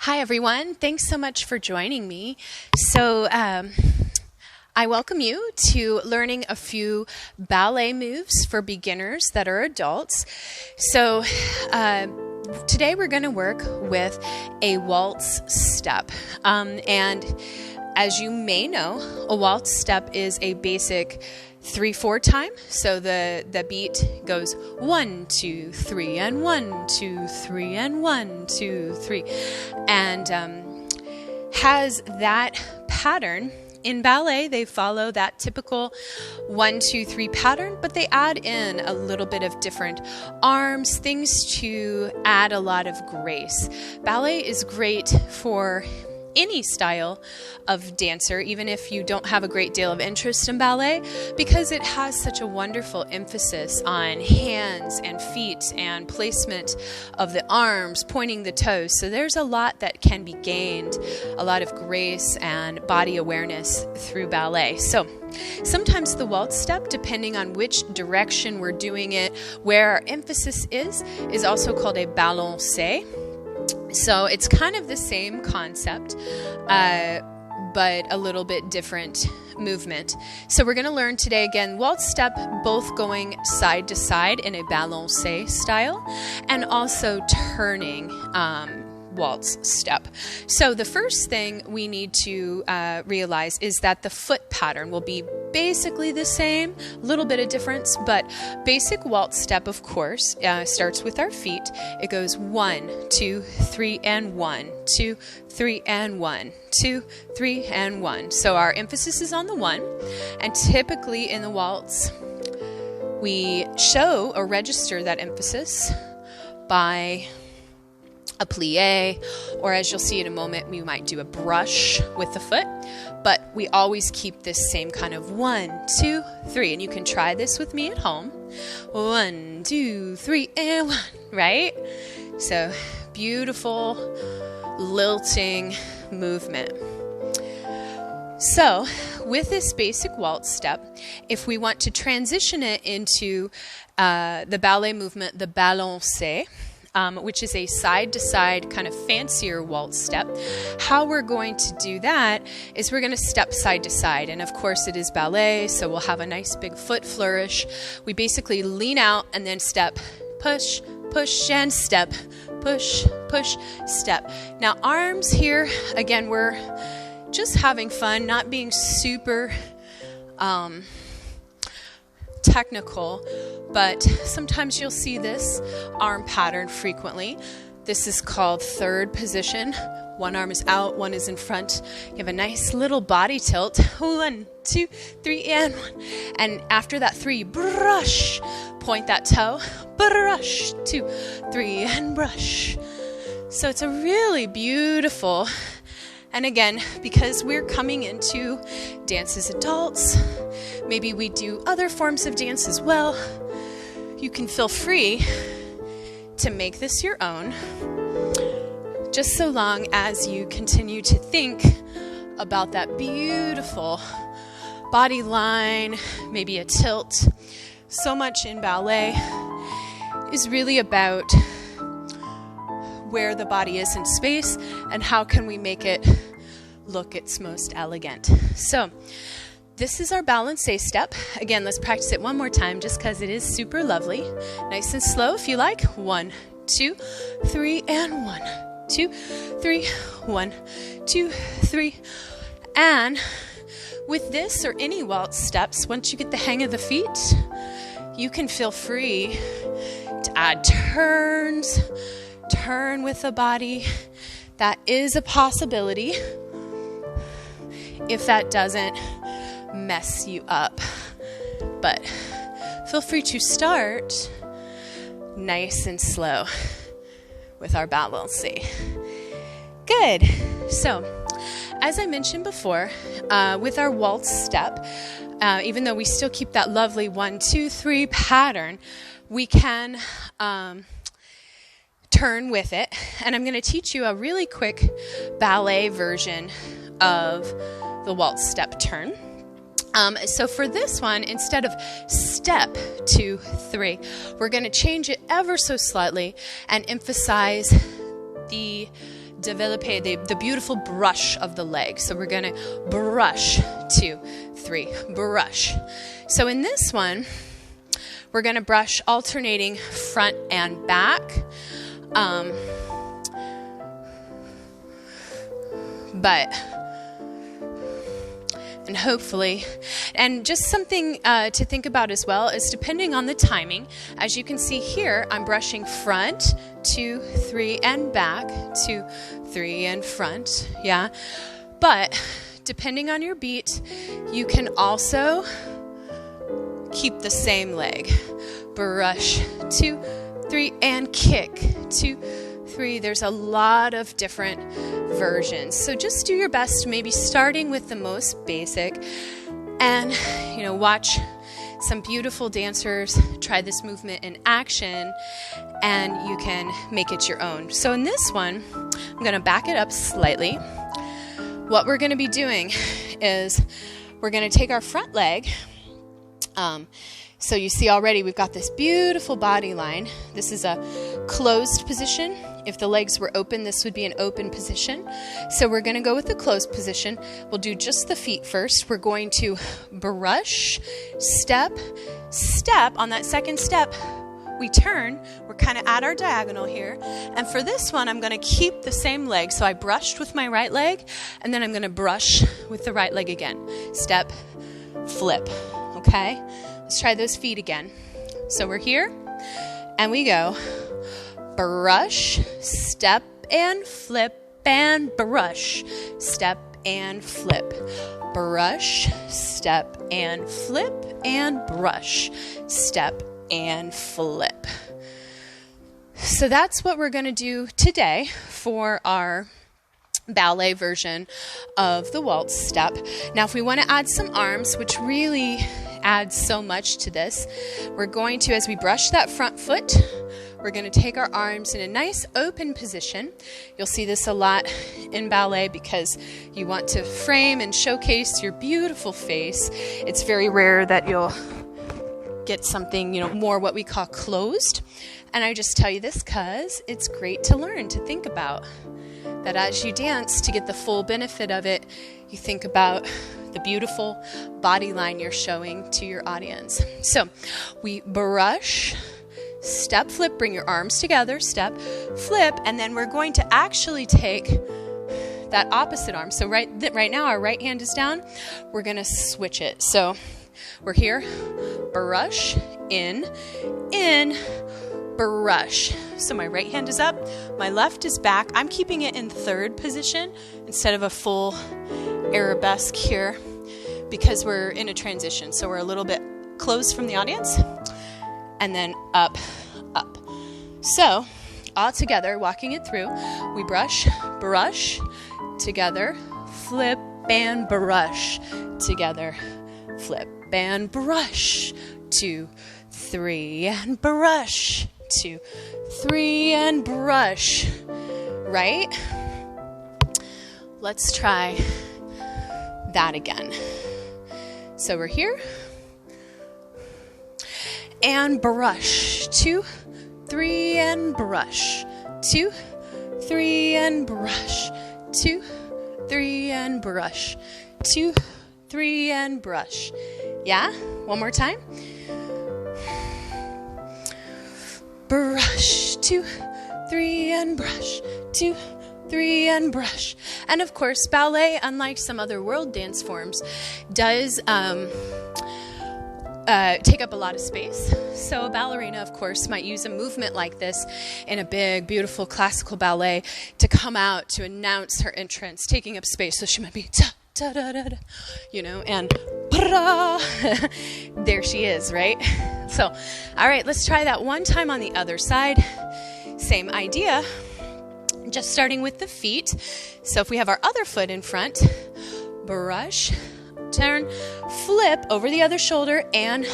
Hi, everyone. Thanks so much for joining me. So I welcome you to learning a few ballet moves for beginners that are adults. So today we're going to work with a waltz step. And as you may know, a waltz step is a basic 3/4 time. So the beat goes 1, 2, 3, and 1, 2, 3, and 1, 2, 3, and has that pattern. In ballet, they follow that typical 1, 2, 3 pattern, but they add in a little bit of different arms, things to add a lot of grace. Ballet is great for any style of dancer, even if you don't have a great deal of interest in ballet, because it has such a wonderful emphasis on hands and feet and placement of the arms, pointing the toes. So there's a lot that can be gained, a lot of grace and body awareness through ballet. So sometimes the waltz step, depending on which direction we're doing it, where our emphasis is also called a balancé. So it's kind of the same concept, but a little bit different movement. So we're going to learn today, again, waltz step, both going side to side in a balancé style, and also turning waltz step. So the first thing we need to realize is that the foot pattern will be basically the same, a little bit of difference, but basic waltz step, of course, starts with our feet. It goes 1, 2, 3, and 1, 2, 3, and 1, 2, 3, and 1. So our emphasis is on the 1, and typically in the waltz, we show or register that emphasis by a plie, or as you'll see in a moment, we might do a brush with the foot, but we always keep this same kind of 1, 2, 3, and you can try this with me at home. 1, 2, 3, and 1, right? So beautiful, lilting movement. So with this basic waltz step, if we want to transition it into the ballet movement, the balancé, which is a side-to-side kind of fancier waltz step. How we're going to do that is we're going to step side to side. And of course it is ballet, so we'll have a nice big foot flourish. We basically lean out and then step, push, push, and step, push, push, step. Now arms here, again, we're just having fun, not being super technical, but sometimes you'll see this arm pattern frequently. This is called third position. One arm is out, one is in front. You have a nice little body tilt. 1, 2, 3, and 1. And after that 3, brush. Point that toe. Brush. 2, 3, and brush. So it's a really beautiful. And again, because we're coming into dance as adults, maybe we do other forms of dance as well, you can feel free to make this your own, just so long as you continue to think about that beautiful body line, maybe a tilt. So much in ballet is really about where the body is in space and how can we make it look its most elegant. So this is our balancé step. Again, let's practice it one more time just because it is super lovely. Nice and slow if you like. 1, 2, 3, and 1, 2, 3, 1, 2, 3. And with this or any waltz steps, once you get the hang of the feet, you can feel free to add turns, turn with the body. That is a possibility if that doesn't mess you up. But feel free to start nice and slow with our balancé. Good. So, as I mentioned before, with our waltz step, even though we still keep that lovely 1, 2, 3 pattern, we can turn with it. And I'm going to teach you a really quick ballet version of the waltz step turn. So for this one, instead of step 2, 3, we're going to change it ever so slightly and emphasize the développé, the beautiful brush of the leg. So we're going to brush, 2, 3, brush. So in this one, we're going to brush alternating front and back. And hopefully, and just something to think about as well is depending on the timing. As you can see here, I'm brushing front, 2, 3, and back, 2, 3, and front, yeah. But depending on your beat, you can also keep the same leg. Brush, 2, 3, and kick, 2, 3. There's a lot of different versions. So just do your best, maybe starting with the most basic, and watch some beautiful dancers try this movement in action, and you can make it your own. So in this one, I'm going to back it up slightly. What we're going to be doing is we're going to take our front leg. So you see already we've got this beautiful body line. This is a closed position. If the legs were open, this would be an open position. So we're going to go with the closed position. We'll do just the feet first. We're going to brush, step, step. On that second step, we turn. We're kind of at our diagonal here. And for this one, I'm going to keep the same leg. So I brushed with my right leg, and then I'm going to brush with the right leg again. Step, flip. Okay? Let's try those feet again. So we're here, and we go brush, step, and flip, and brush, step, and flip, brush, step, and flip, and brush, step, and flip. So that's what we're going to do today for our ballet version of the waltz step. Now, if we want to add some arms, which really adds so much to this, we're going to, as we brush that front foot, we're going to take our arms in a nice open position. You'll see this a lot in ballet because you want to frame and showcase your beautiful face. It's very rare that you'll get something, more what we call closed. And I just tell you this because it's great to learn, to think about that as you dance, to get the full benefit of it, you think about the beautiful body line you're showing to your audience. So we brush, step, flip, bring your arms together, step, flip, and then we're going to actually take that opposite arm. So right now our right hand is down. We're going to switch it. So we're here, brush, in, brush. So my right hand is up, my left is back. I'm keeping it in third position instead of a full arabesque here because we're in a transition. So we're a little bit closed from the audience. And then up, up. So all together, walking it through, we brush, brush, together, flip, and brush, together, flip, and brush, 2, 3, and brush, 2, 3, and brush, right? Let's try that again. So we're here, and brush, 2, 3, and brush, 2, 3, and brush, 2, 3, and brush, 2, 3, and brush. Yeah? One more time. Brush, 2, 3, and brush, 2, 3, and brush. And of course, ballet, unlike some other world dance forms, does take up a lot of space. So a ballerina, of course, might use a movement like this in a big, beautiful classical ballet to come out to announce her entrance, taking up space. So she might be ta da da da, and there she is, right? So, all right, let's try that one time on the other side. Same idea, just starting with the feet. So if we have our other foot in front, brush, turn, flip over the other shoulder, and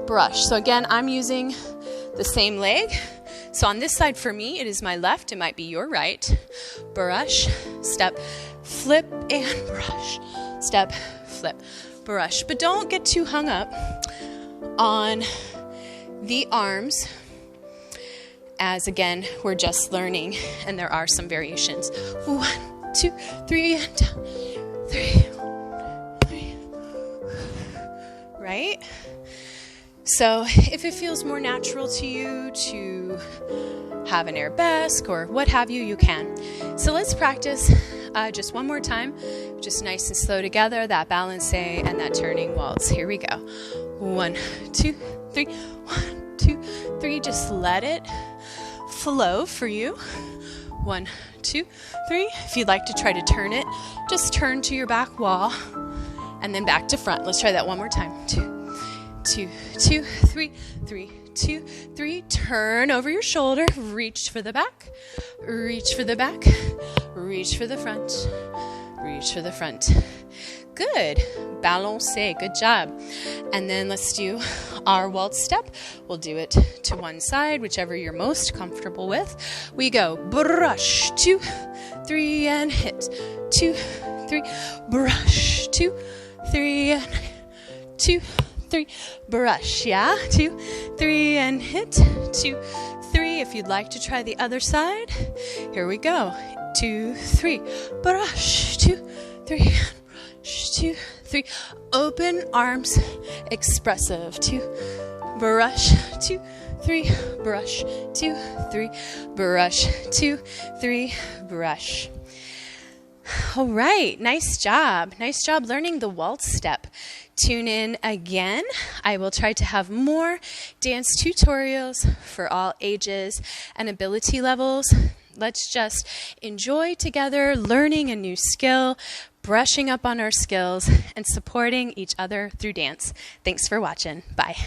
brush. So again, I'm using the same leg. So on this side for me, it is my left. It might be your right. Brush, step, flip, and brush. Step, flip, brush. But don't get too hung up on the arms as again, we're just learning and there are some variations. 1, 2, 3, and down. 3, 3. Right? So if it feels more natural to you to have an arabesque or what have you, you can. So let's practice just one more time, just nice and slow together, that balance and that turning waltz. Here we go. 1, 2, 3. 1, 2, 3. Just let it flow for you. 1, 2, 3. If you'd like to try to turn it, just turn to your back wall and then back to front. Let's try that one more time. 2, 2, 2, 3, 3, 2, 3. Turn over your shoulder. Reach for the back. Reach for the back. Reach for the front. Reach for the front. Good. Balancé. Good job. And then let's do our waltz step. We'll do it to one side, whichever you're most comfortable with. We go brush, 2, 3, and hit. 2, 3, brush, 2, 3, and 2, 3, brush. Yeah, 2, 3, and hit. 2, 3. If you'd like to try the other side, here we go. 2, 3, brush, 2, 3, brush, 2, 3. Open arms, expressive. 2, brush, 2, 3, brush, 2, 3, brush, 2, 3, brush. All right, nice job. Nice job learning the waltz step. Tune in again. I will try to have more dance tutorials for all ages and ability levels. Let's just enjoy together learning a new skill, brushing up on our skills, and supporting each other through dance. Thanks for watching. Bye.